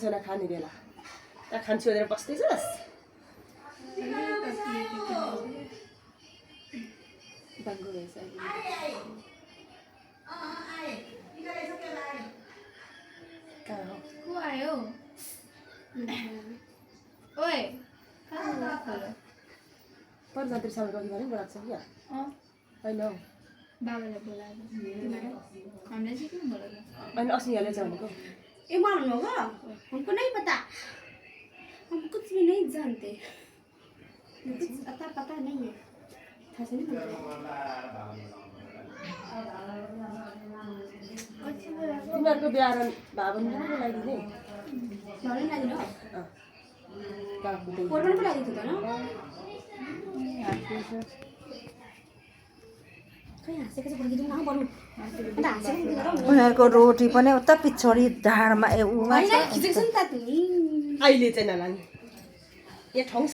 छैन खाने बेला त्यहाँ खान्छु भनेर बस्दैछस् बाङ्गो रहेछ कहाँ हो को आयो ओए परजात्री सामने अघि भने बोलाएको छ क्या होइन हौ बाबाले बोलाएर हामीलाई चाहिँ किन बोलाएको होइन अस्ति हालेछ भनेको ये मालूम होगा हमको नहीं पता हम कुछ भी नहीं जानते कुछ पता नहीं है था से नहीं तिमीहरूको बिहा भए भने बोलाइदिने लड़ने लगी ना कहाँको त्यही कोर्बन को लगी थी तो ना कहीं हाँसे कैसे बोल ना बोलूं अन्त हाँसे उनीहरूको रोटी पनि उता पिछोडी ढाडमा उमा छ खिचेको छ नि त तिमी अहिले चाहिँ नलाने यहाँ ठाउँ